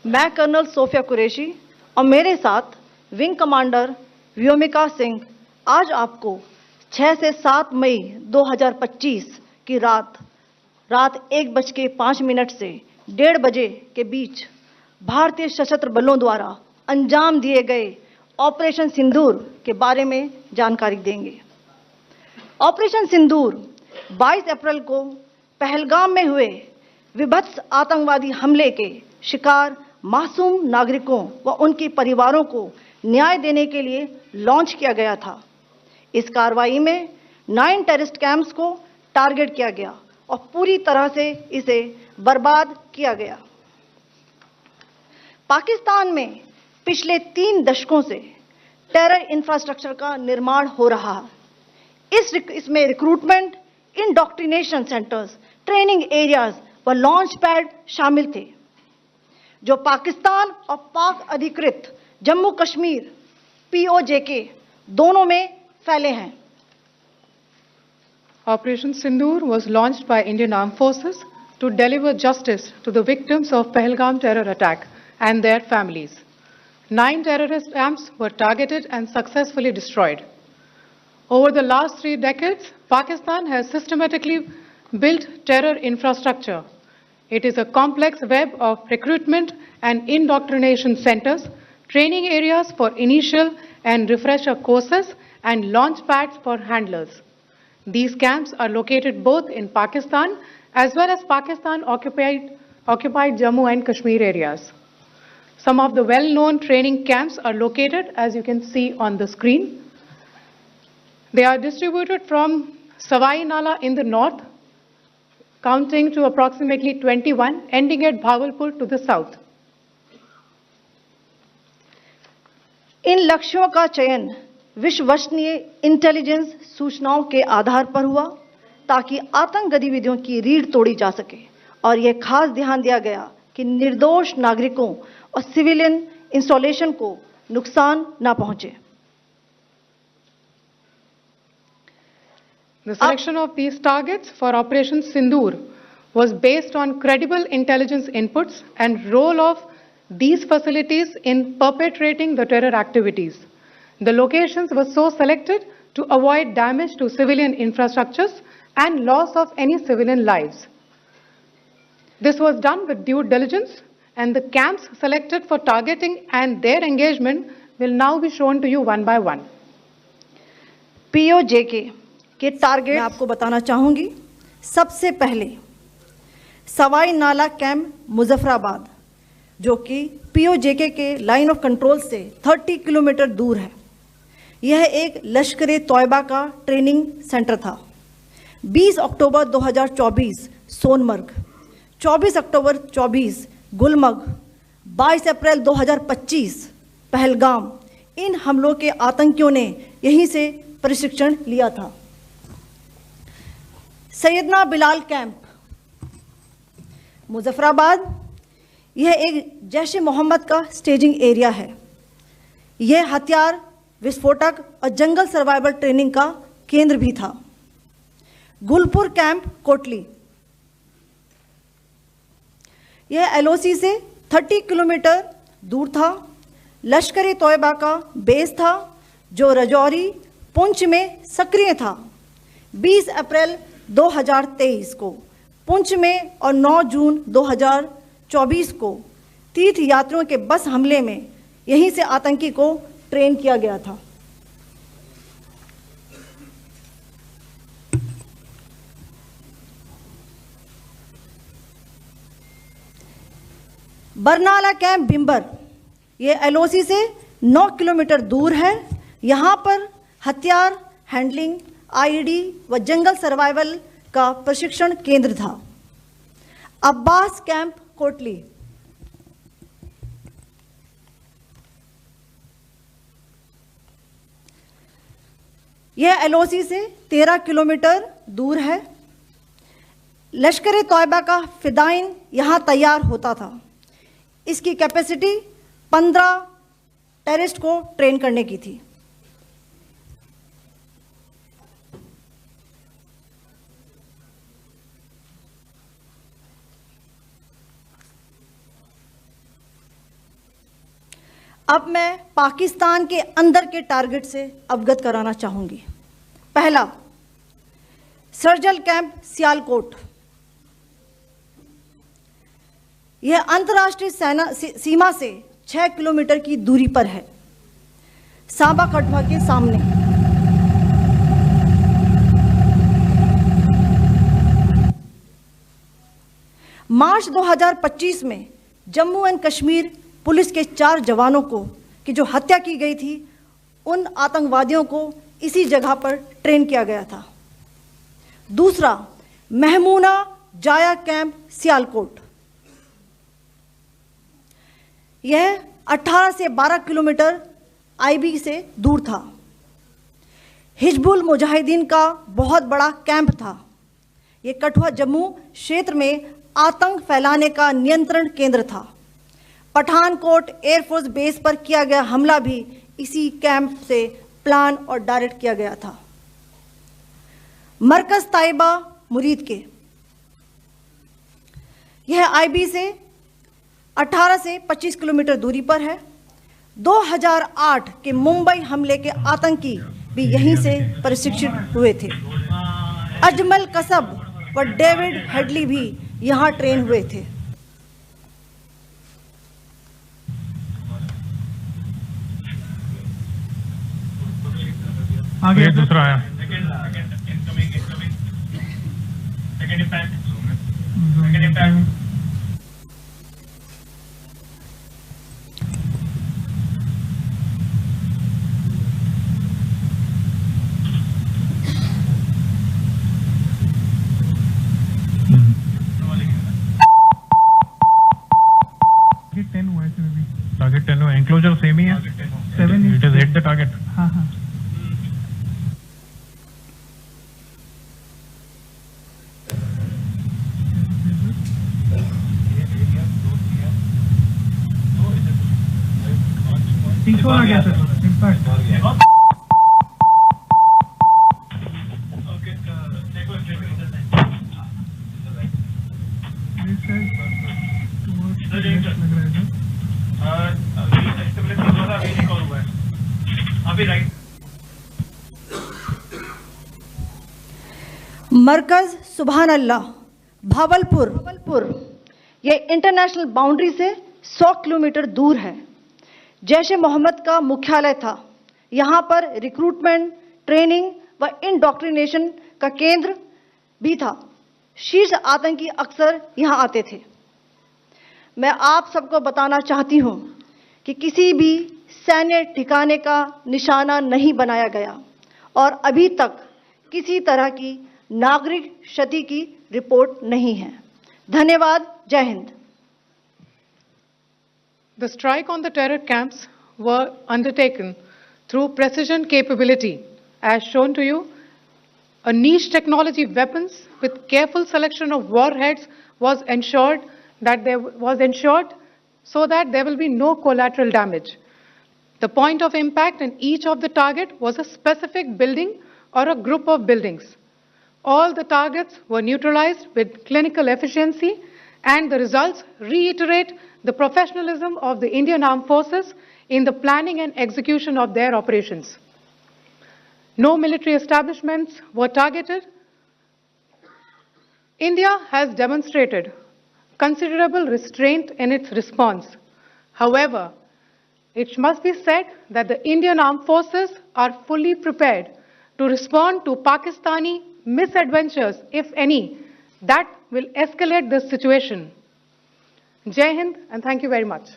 मैं colonel Sophia Qureshi और मेरे साथ विंग कमांडर व्योमिका सिंह आज आपको 6 से 7 मई 2025 की रात 1:05 से 1:30 बजे के बीच भारतीय सशस्त्र बलों द्वारा अंजाम दिए गए ऑपरेशन सिंदूर के बारे में जानकारी देंगे। ऑपरेशन सिंदूर 22 अप्रैल को पहलगाम में हुए विभत्स आतंकवादी हमले के शिकार मासूम नागरिकों व उनके परिवारों को न्याय देने के लिए लॉन्च किया गया था। इस कार्रवाई में 9 टेररिस्ट कैंप्स को टारगेट किया गया और पूरी तरह से इसे बर्बाद किया गया। पाकिस्तान में पिछले 3 दशकों से टेरर इंफ्रास्ट्रक्चर का निर्माण हो रहा है। इसमें recruitment, indoctrination centres, training areas व लॉन्च पैड शामिल थे, जो पाकिस्तान और पाक अधिकृत जम्मू कश्मीर POJK दोनों में फैले हैं। Operation Sindoor was launched by Indian Armed Forces to deliver justice to the victims of Pahalgam terror attack and their families. 9 terrorist camps were targeted and successfully destroyed. Over the last 3 decades, Pakistan has systematically built terror infrastructure. It is a complex web of recruitment and indoctrination centers, training areas for initial and refresher courses, and launch pads for handlers. These camps are located both in Pakistan as well as Pakistan-occupied Jammu and Kashmir areas. Some of the well-known training camps are located, as you can see on the screen. They are distributed from Savai Nala in the north, counting to approximately 21, ending at Bhagalpur to the south. इन लक्ष्यों का चयन विश्वसनीय intelligence सूचनाओं के आधार पर हुआ ताकि आतंक गतिविधियों की रीढ़ तोड़ी जा सके, और यह खास ध्यान दिया गया कि निर्दोष नागरिकों और सिविलियन इंस्टॉलेशन को नुकसान न पहुंचे। The selection of these targets for Operation Sindoor was based on credible intelligence inputs and role of these facilities in perpetrating the terror activities. The locations were so selected to avoid damage to civilian infrastructures and loss of any civilian lives. This was done with due diligence, and the camps selected for targeting and their engagement will now be shown to you one by one. POJK के target मैं आपको बताना चाहूंगी। सबसे पहले सवाई नाला camp Muzaffarabad, जो कि POJK के लाइन ऑफ कंट्रोल से 30 किलोमीटर दूर है। यह एक लश्कर तौयबा का ट्रेनिंग सेंटर था। 20 अक्टूबर 2024 सोनमर्ग, 24 अक्टूबर 24 गुलमर्ग, 22 अप्रैल 2025 पहलगाम, इन हमलों के आतंकियों ने यहीं से प्रशिक्षण लिया था। सैयदना बिलाल कैंप मुजफ्फराबाद, यह एक जैश ए मोहम्मद का स्टेजिंग एरिया है। यह हथियार, विस्फोटक और जंगल सर्वाइवल ट्रेनिंग का केंद्र भी था। गुलपुर कैंप कोटली, यह LOC से 30 किलोमीटर दूर था। लश्कर तौयबा का बेस था, जो रजौरी, पुंछ में सक्रिय था। 20 अप्रैल 2023 को पुंछ में और 9 जून 2024 को तीर्थ यात्रियों के बस हमले में यहीं से आतंकी को ट्रेन किया गया था। बरनाला कैंप बिम्बर, ये LOC से 9 किलोमीटर दूर है। यहाँ पर हथियार, हैंडलिंग, IED व जंगल सर्वाइवल का प्रशिक्षण केंद्र था। अब्बास कैंप कोटली, यह LOC से 13 किलोमीटर दूर है। लश्कर तौयबा का फिदाइन यहाँ तैयार होता था। इसकी कैपेसिटी 15 टेररिस्ट को ट्रेन करने की थी। अब मैं पाकिस्तान के अंदर के टारगेट से अवगत कराना चाहूंगी। पहला, सर्जिकल कैंप सियालकोट। यह अंतर्राष्ट्रीय सीमा से 6 किलोमीटर की दूरी पर है, सांबा कठुआ के सामने। मार्च 2025 में जम्मू एंड कश्मीर पुलिस के 4 जवानों की जो हत्या की गई थी, उन आतंकवादियों को इसी जगह पर ट्रेन किया गया था। दूसरा, महमूना जाया कैंप सियालकोट। यह 18 से 12 किलोमीटर आईबी से दूर था। हिजबुल मुजाहिदीन का बहुत बड़ा कैंप था। यह कठुआ जम्मू क्षेत्र में आतंक फैलाने का नियंत्रण केंद्र था। पठानकोट एयरफोर्स बेस पर किया गया हमला भी इसी कैंप से प्लान और डायरेक्ट किया गया था। मरकज ताइबा मुरीद के, यह आईबी से 18 से 25 किलोमीटर दूरी पर है। 2008 के मुंबई हमले के आतंकी भी यहीं से प्रशिक्षित हुए थे। अजमल कसब व डेविड हेडली भी यहां ट्रेन हुए थे। आगे दूसरा आया। टारगेट 10 हुआ, एंक्लोजर सेम ही है। 7 it is hit the target. हाँ हाँ। तीसरा आ गया सर, इम्पैक्ट। मरकज सुभान अल्लाह भावलपुर, यह इंटरनेशनल बाउंड्री से 100 किलोमीटर दूर है। जैश ए मोहम्मद का मुख्यालय था। यहाँ पर रिक्रूटमेंट, ट्रेनिंग व इंडॉक्ट्रिनेशन का केंद्र भी था। शीर्ष आतंकी अक्सर यहाँ आते थे। मैं आप सबको बताना चाहती हूँ कि किसी भी सैन्य ठिकाने का निशाना नहीं बनाया गया और अभी तक किसी तरह की नागरिक क्षति की रिपोर्ट नहीं है। धन्यवाद। जय Hind. The strike on the terror camps were undertaken through precision capability, as shown to you. A niche technology weapons with careful selection of warheads was ensured so that there will be no collateral damage. The point of impact in each of the target was a specific building or a group of buildings. All the targets were neutralized with clinical efficiency, and the results reiterate the professionalism of the Indian Armed Forces in the planning and execution of their operations. No military establishments were targeted. India has demonstrated considerable restraint in its response. However, it must be said that the Indian Armed Forces are fully prepared to respond to Pakistani misadventures, if any, that will escalate this situation. Jai Hind, and thank you very much.